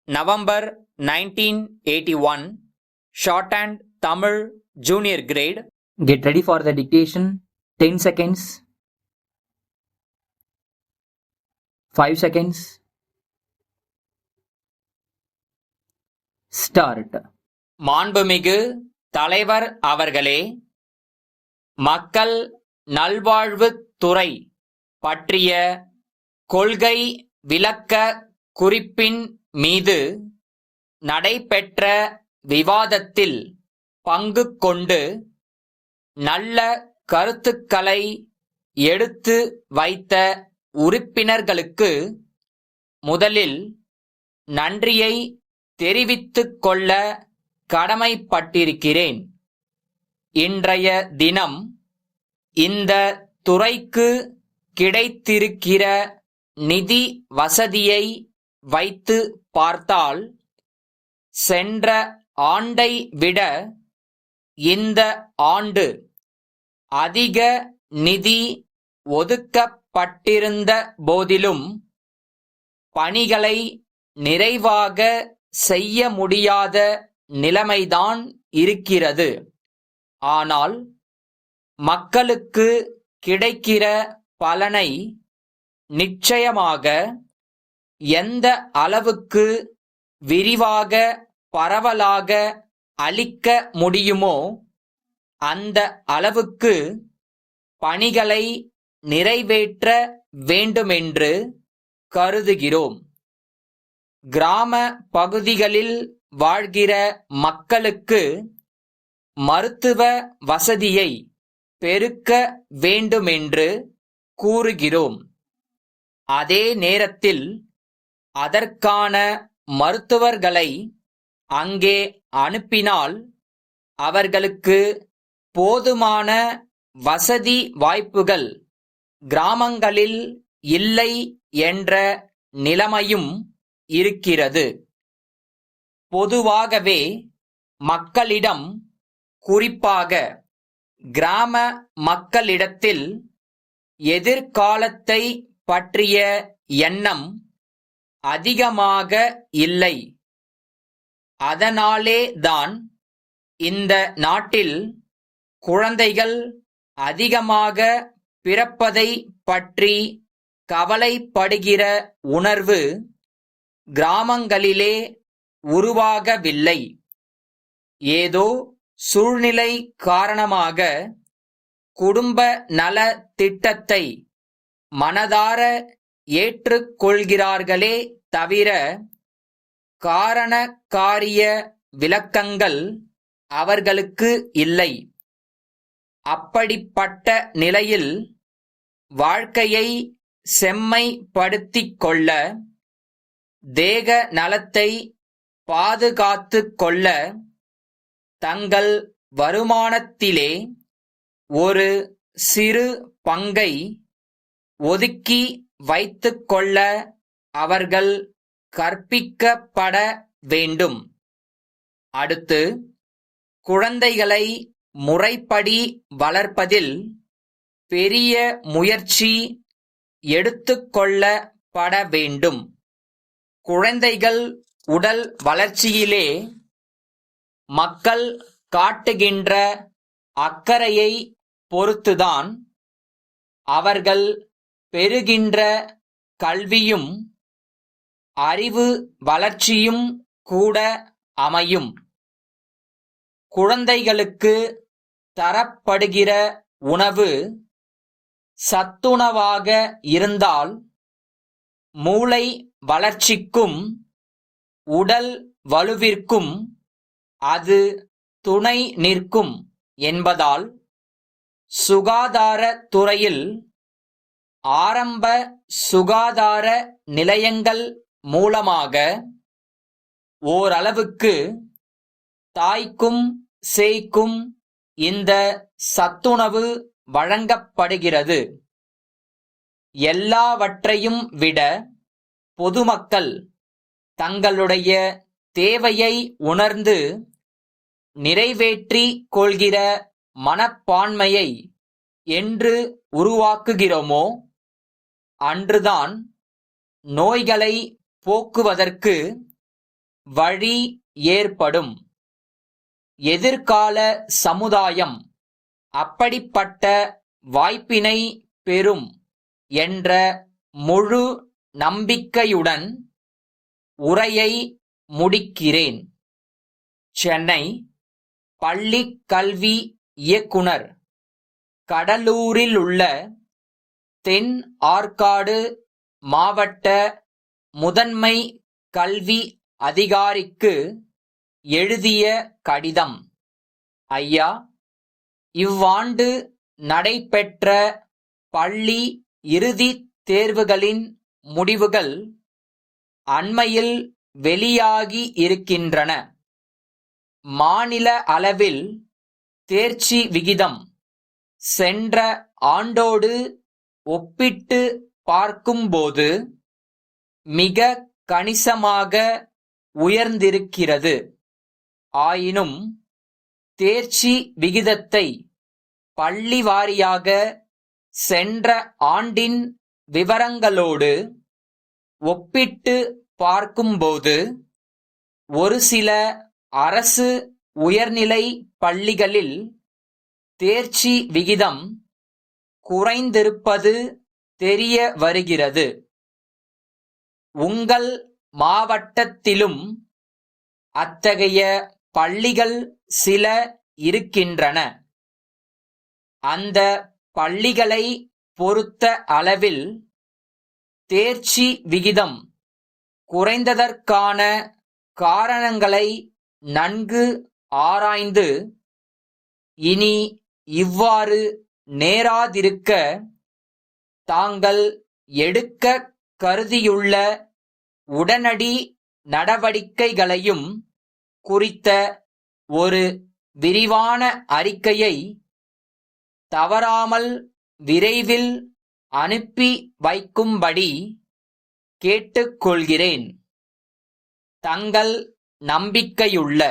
November 1981, Shorthand Tamil Junior Grade. Get ready for the dictation. 10 seconds. 5 seconds. Start. மாண்புமிகு தலைவர் அவர்களே, மக்கள் நல்வாழ்வுத் துறை பற்றிய கொள்கை விளக்க குறிப்பின் மீது நடைபெற்ற விவாதத்தில் பங்கு கொண்டு நல்ல கருத்துக்களை எடுத்து வைத்த உறுப்பினர்களுக்கு முதலில் நன்றியை தெரிவித்துக் கொள்ள கடமைப்பட்டிருக்கிறேன். இன்றைய தினம் இந்த துறைக்கு கிடைத்திருக்கிற நிதி வசதியை வைத்து பார்த்தால் சென்ற ஆண்டை விட இந்த ஆண்டு அதிக நிதி ஒதுக்கப்பட்டிருந்த போதிலும் பணிகளை நிறைவாக செய்ய முடியாத நிலைமைதான் இருக்கிறது. ஆனால் மக்களுக்கு கிடைக்கிற பலனை நிச்சயமாக எந்த அளவுக்கு விரிவாக பரவலாக அளிக்க முடியுமோ அந்த அளவுக்கு பணிகளை நிறைவேற்ற வேண்டுமென்று கருதுகிறோம். கிராம பகுதிகளில் வாழ்கிற மக்களுக்கு மருத்துவ வசதியை பெருக்க வேண்டுமென்று கூறுகிறோம். அதே நேரத்தில் அதற்கான மருத்துவர்களை அங்கே அனுப்பினால் அவர்களுக்கு போதுமான வசதி வாய்ப்புகள் கிராமங்களில் இல்லை என்ற நிலைமையும் இருக்கிறது. பொதுவாகவே மக்களிடம், குறிப்பாக கிராம மக்களிடத்தில் எதிர்காலத்தை பற்றிய எண்ணம் அதிகமாக இல்லை. அதனாலே தான் இந்த நாட்டில் குழந்தைகள் அதிகமாக பிறப்பதை பற்றி கவலைப்படுகிற உணர்வு கிராமங்களிலே உருவாகவில்லை. ஏதோ சூழ்நிலை காரணமாக குடும்ப நல திட்டத்தை மனதார ஏற்றுக்கொள்கிறார்களே தவிர காரண காரிய விளக்கங்கள் அவர்களுக்கு இல்லை. அப்படிப்பட்ட நிலையில் வாழ்க்கையை செம்மைப்படுத்திக் கொள்ள, தேக நலத்தை பாதுகாத்துக் கொள்ள தங்கள் வருமானத்திலே ஒரு சிறு பங்கை ஒதுக்கி வைத்துக் கொள்ள அவர்கள் கற்பிக்கப்பட வேண்டும். அடுத்து, குழந்தைகளை முறைப்படி வளர்ப்பதில் பெரிய முயற்சி எடுத்துக்கொள்ளப்பட வேண்டும். குழந்தைகள் உடல் வளர்ச்சியிலே மக்கள் காட்டுகின்ற அக்கறையை பொறுத்துதான் அவர்கள் பெறுகின்ற கல்வியும் அறிவு வளர்ச்சியும் கூட அமையும். குழந்தைகளுக்கு தரப்படுகிற உணவு சத்துணவாக இருந்தால் மூளை வளர்ச்சிக்கும் உடல் வலுவிற்கும் அது துணை நிற்கும் என்பதால் சுகாதார துறையில் ஆரம்ப சுகாதார நிலையங்கள் மூலமாக ஓரளவுக்கு தாய்க்கும் சேய்க்கும் இந்த சத்துணவு வழங்கப்படுகிறது. எல்லாவற்றையும் விட பொதுமக்கள் தங்களுடைய தேவையை உணர்ந்து நிறைவேற்றிக் கொள்கிற மனப்பான்மையை என்று உருவாக்குகிறோமோ அன்றுதான் நோய்களை போக்குவதற்கு வழி ஏற்படும். எதிர்கால சமுதாயம் அப்படிப்பட்ட வாய்ப்பினை பெறும் என்ற முழு நம்பிக்கையுடன் உரையை முடிக்கிறேன். சென்னை பள்ளிக் கல்வி இயக்குனர், கடலூரிலுள்ள தென் ஆற்காடு மாவட்ட முதன்மை கல்வி அதிகாரிக்கு எழுதிய கடிதம். ஐயா, இவ்வாண்டு நடைபெற்ற பள்ளி இறுதித் தேர்வுகளின் முடிவுகள் அண்மையில் வெளியாகி இருக்கின்றன. மாநில அளவில் தேர்ச்சி விகிதம் சென்ற ஆண்டோடு ஒப்பிட்டு பார்க்கும்போது மிக கணிசமாக உயர்ந்திருக்கிறது. ஆயினும் தேர்ச்சி விகிதத்தை பள்ளி வாரியாக சென்ற ஆண்டின் விவரங்களோடு ஒப்பிட்டு பார்க்கும்போது ஒரு சில அரசு உயர்நிலை பள்ளிகளில் தேர்ச்சி விகிதம் குறைந்திருப்பது தெரிய வருகிறது. உங்கள் மாவட்டத்திலும் அத்தகைய பள்ளிகள் சில இருக்கின்றன. அந்த பள்ளிகளை பொறுத்த அளவில் தேர்ச்சி விகிதம் குறைந்ததற்கான காரணங்களை நன்கு ஆராய்ந்து இனி இவ்வாறு நேராதிருக்க தாங்கள் எடுக்க கருதியுள்ள உடனடி நடவடிக்கைகளையும் குறித்த ஒரு விரிவான அறிக்கையை தவறாமல் விரைவில் அனுப்பி வைக்கும்படி கேட்டுக்கொள்கிறேன். தங்கள் நம்பிக்கையுள்ள